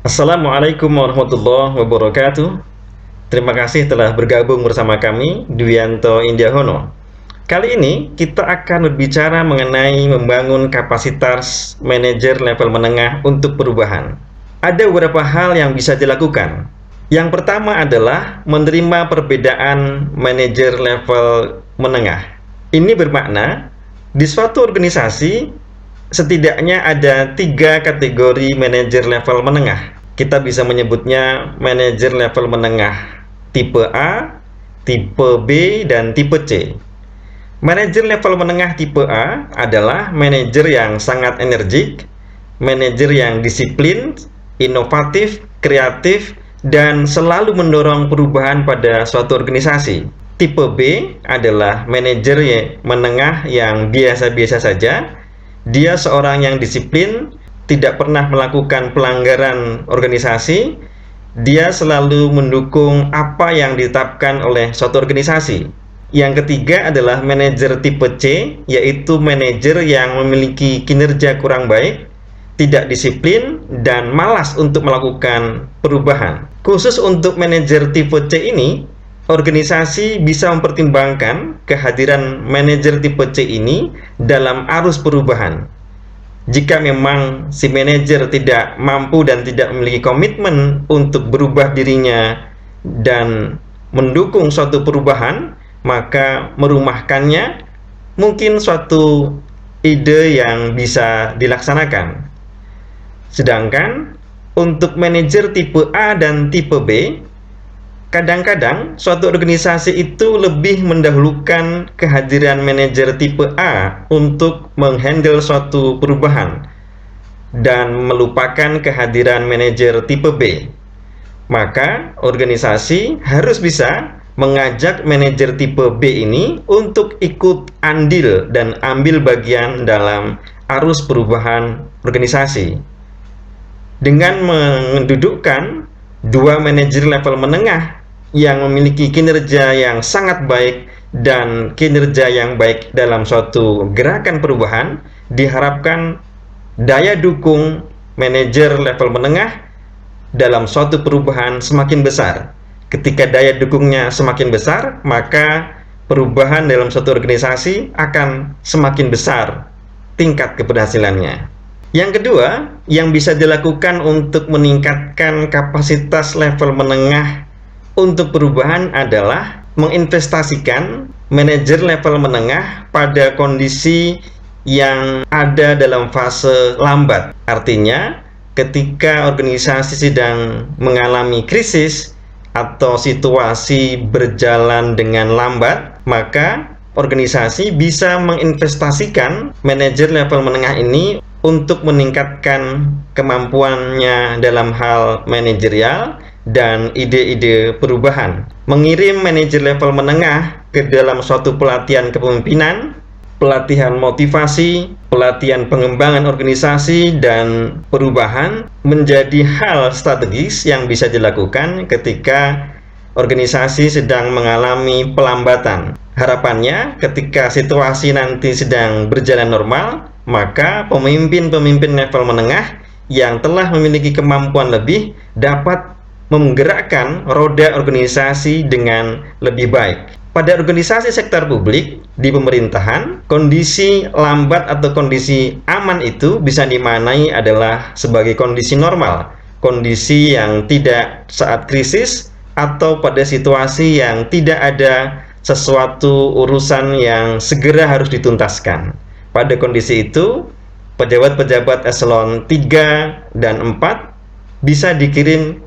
Assalamualaikum warahmatullahi wabarakatuh. Terima kasih telah bergabung bersama kami, Dwianto Indiahono. Kali ini kita akan berbicara mengenai membangun kapasitas manajer level menengah untuk perubahan. Ada beberapa hal yang bisa dilakukan. Yang pertama adalah menerima perbedaan manajer level menengah. Ini bermakna di suatu organisasi setidaknya ada 3 kategori manajer level menengah. Kita bisa menyebutnya manajer level menengah tipe A, tipe B, dan tipe C. Manajer level menengah tipe A adalah manajer yang sangat energik, manajer yang disiplin, inovatif, kreatif, dan selalu mendorong perubahan pada suatu organisasi. Tipe B adalah manajer menengah yang biasa-biasa saja. Dia seorang yang disiplin, tidak pernah melakukan pelanggaran organisasi. Dia selalu mendukung apa yang ditetapkan oleh suatu organisasi. Yang ketiga adalah manajer tipe C, yaitu manajer yang memiliki kinerja kurang baik, tidak disiplin, dan malas untuk melakukan perubahan. Khusus untuk manajer tipe C ini, organisasi bisa mempertimbangkan kehadiran manajer tipe C ini dalam arus perubahan. Jika memang si manajer tidak mampu dan tidak memiliki komitmen untuk berubah dirinya dan mendukung suatu perubahan, maka merumahkannya mungkin suatu ide yang bisa dilaksanakan. Sedangkan untuk manajer tipe A dan tipe B, kadang-kadang suatu organisasi itu lebih mendahulukan kehadiran manajer tipe A untuk menghandle suatu perubahan dan melupakan kehadiran manajer tipe B. Maka organisasi harus bisa mengajak manajer tipe B ini untuk ikut andil dan ambil bagian dalam arus perubahan organisasi. Dengan mendudukkan dua manajer level menengah yang memiliki kinerja yang sangat baik dan kinerja yang baik dalam suatu gerakan perubahan, diharapkan daya dukung manajer level menengah dalam suatu perubahan semakin besar. Ketika daya dukungnya semakin besar, maka perubahan dalam suatu organisasi akan semakin besar tingkat keberhasilannya. Yang kedua, yang bisa dilakukan untuk meningkatkan kapasitas level menengah untuk perubahan adalah menginvestasikan manajer level menengah pada kondisi yang ada dalam fase lambat. Artinya, ketika organisasi sedang mengalami krisis atau situasi berjalan dengan lambat, maka organisasi bisa menginvestasikan manajer level menengah ini untuk meningkatkan kemampuannya dalam hal manajerial dan ide-ide perubahan. Mengirim manajer level menengah ke dalam suatu pelatihan kepemimpinan, pelatihan motivasi, pelatihan pengembangan organisasi, dan perubahan menjadi hal strategis yang bisa dilakukan ketika organisasi sedang mengalami pelambatan. Harapannya ketika situasi nanti sedang berjalan normal, maka pemimpin-pemimpin level menengah yang telah memiliki kemampuan lebih dapat menggerakkan roda organisasi dengan lebih baik. Pada organisasi sektor publik di pemerintahan, kondisi lambat atau kondisi aman itu bisa dimaknai adalah sebagai kondisi normal, kondisi yang tidak saat krisis atau pada situasi yang tidak ada sesuatu urusan yang segera harus dituntaskan. Pada kondisi itu, pejabat-pejabat eselon 3 dan 4 bisa dikirim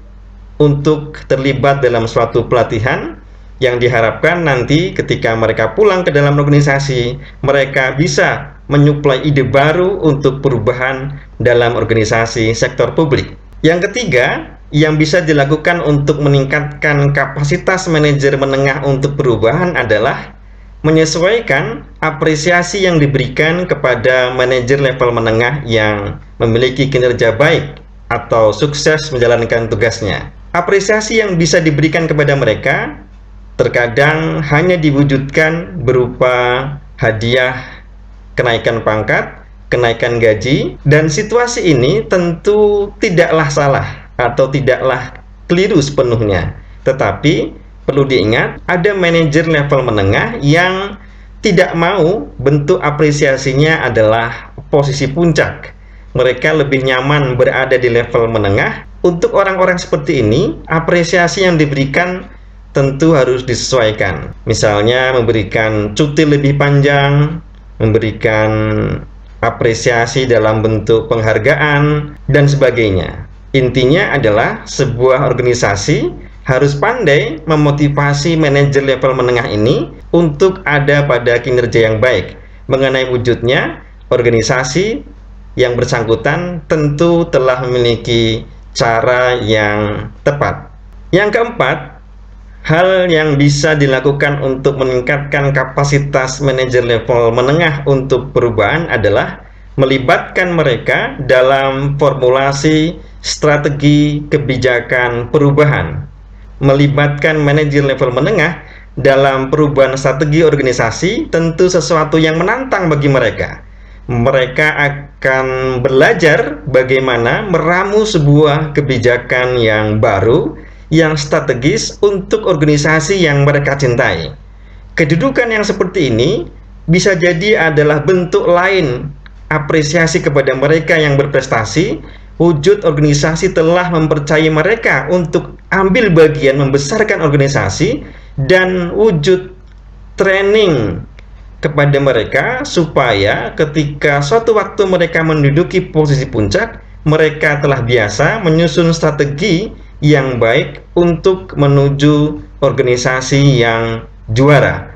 untuk terlibat dalam suatu pelatihan yang diharapkan nanti ketika mereka pulang ke dalam organisasi, mereka bisa menyuplai ide baru untuk perubahan dalam organisasi sektor publik. Yang ketiga, yang bisa dilakukan untuk meningkatkan kapasitas manajer menengah untuk perubahan adalah menyesuaikan apresiasi yang diberikan kepada manajer level menengah yang memiliki kinerja baik atau sukses menjalankan tugasnya. Apresiasi yang bisa diberikan kepada mereka terkadang hanya diwujudkan berupa hadiah, kenaikan pangkat, kenaikan gaji, dan situasi ini tentu tidaklah salah. atau tidaklah keliru sepenuhnya. Tetapi perlu diingat, ada manajer level menengah yang tidak mau bentuk apresiasinya adalah posisi puncak. Mereka lebih nyaman berada di level menengah. Untuk orang-orang seperti ini, apresiasi yang diberikan tentu harus disesuaikan. Misalnya memberikan cuti lebih panjang, memberikan apresiasi dalam bentuk penghargaan, dan sebagainya. Intinya adalah sebuah organisasi harus pandai memotivasi manajer level menengah ini untuk ada pada kinerja yang baik. Mengenai wujudnya, organisasi yang bersangkutan tentu telah memiliki cara yang tepat. Yang keempat, hal yang bisa dilakukan untuk meningkatkan kapasitas manajer level menengah untuk perubahan adalah melibatkan mereka dalam formulasi strategi kebijakan perubahan. Melibatkan manajer level menengah dalam perubahan strategi organisasi tentu sesuatu yang menantang bagi mereka. Mereka akan belajar bagaimana meramu sebuah kebijakan yang baru, yang strategis untuk organisasi yang mereka cintai. Kedudukan yang seperti ini bisa jadi adalah bentuk lain apresiasi kepada mereka yang berprestasi. Wujud organisasi telah mempercayai mereka untuk ambil bagian membesarkan organisasi, dan wujud training kepada mereka supaya ketika suatu waktu mereka menduduki posisi puncak, mereka telah biasa menyusun strategi yang baik untuk menuju organisasi yang juara.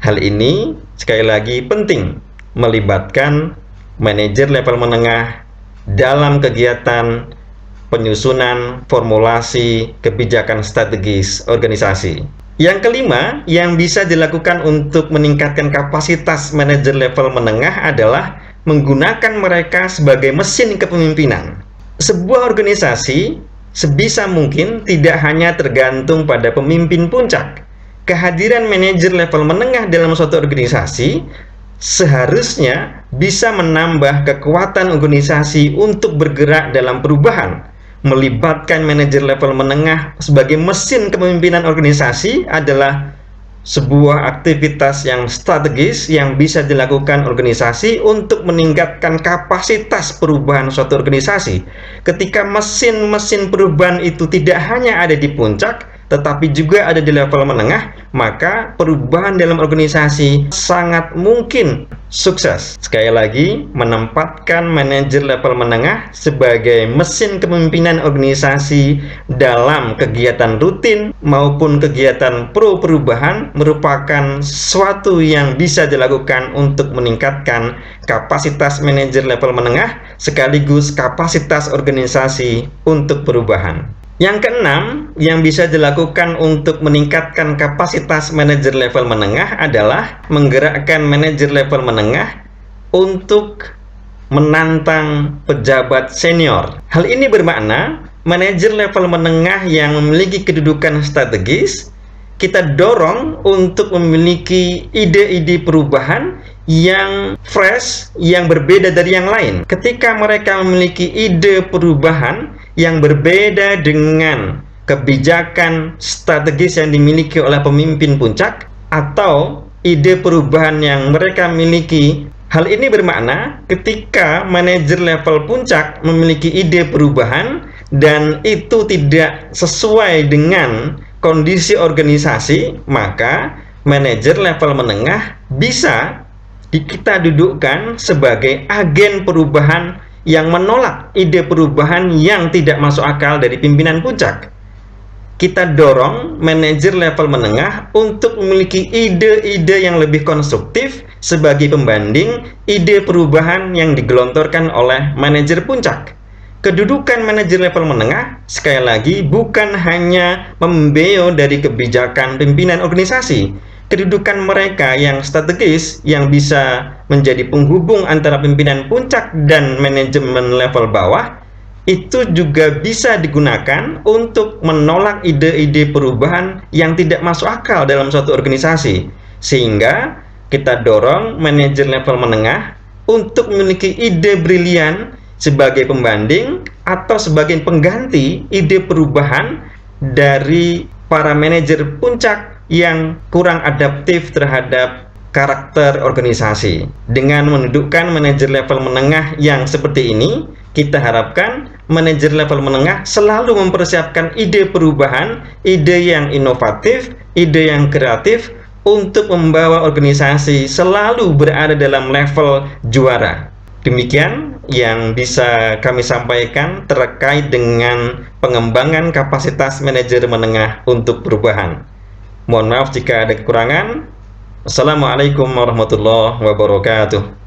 Hal ini sekali lagi penting, melibatkan manajer level menengah dalam kegiatan penyusunan formulasi kebijakan strategis organisasi. Yang kelima, yang bisa dilakukan untuk meningkatkan kapasitas manajer level menengah adalah menggunakan mereka sebagai mesin kepemimpinan. Sebuah organisasi sebisa mungkin tidak hanya tergantung pada pemimpin puncak. Kehadiran manajer level menengah dalam suatu organisasi seharusnya bisa menambah kekuatan organisasi untuk bergerak dalam perubahan. Melibatkan manajer level menengah sebagai mesin kepemimpinan organisasi adalah sebuah aktivitas yang strategis yang bisa dilakukan organisasi untuk meningkatkan kapasitas perubahan suatu organisasi. Ketika mesin-mesin perubahan itu tidak hanya ada di puncak, tetapi juga ada di level menengah, maka perubahan dalam organisasi sangat mungkin sukses. Sekali lagi, menempatkan manajer level menengah sebagai mesin kepemimpinan organisasi dalam kegiatan rutin maupun kegiatan pro perubahan merupakan sesuatu yang bisa dilakukan untuk meningkatkan kapasitas manajer level menengah sekaligus kapasitas organisasi untuk perubahan. Yang keenam, yang bisa dilakukan untuk meningkatkan kapasitas manajer level menengah adalah menggerakkan manajer level menengah untuk menantang pejabat senior. Hal ini bermakna manajer level menengah yang memiliki kedudukan strategis, kita dorong untuk memiliki ide-ide perubahan yang fresh, yang berbeda dari yang lain. Ketika mereka memiliki ide perubahan yang berbeda dengan kebijakan strategis yang dimiliki oleh pemimpin puncak, atau ide perubahan yang mereka miliki, hal ini bermakna ketika manajer level puncak memiliki ide perubahan dan itu tidak sesuai dengan kondisi organisasi, maka manajer level menengah bisa kita dudukkan sebagai agen perubahan yang menolak ide perubahan yang tidak masuk akal dari pimpinan puncak. Kita dorong manajer level menengah untuk memiliki ide-ide yang lebih konstruktif sebagai pembanding ide perubahan yang digelontorkan oleh manajer puncak. Kedudukan manajer level menengah sekali lagi bukan hanya membeo dari kebijakan pimpinan organisasi. Kedudukan mereka yang strategis yang bisa menjadi penghubung antara pimpinan puncak dan manajemen level bawah itu juga bisa digunakan untuk menolak ide-ide perubahan yang tidak masuk akal dalam suatu organisasi. Sehingga kita dorong manajer level menengah untuk memiliki ide brilian sebagai pembanding atau sebagai pengganti ide perubahan dari para manajer puncak yang kurang adaptif terhadap karakter organisasi. Dengan mendudukkan manajer level menengah yang seperti ini, kita harapkan manajer level menengah selalu mempersiapkan ide perubahan, ide yang inovatif, ide yang kreatif untuk membawa organisasi selalu berada dalam level juara. Demikian yang bisa kami sampaikan terkait dengan pengembangan kapasitas manajer menengah untuk perubahan. Mohon maaf jika ada kekurangan. Assalamualaikum warahmatullahi wabarakatuh.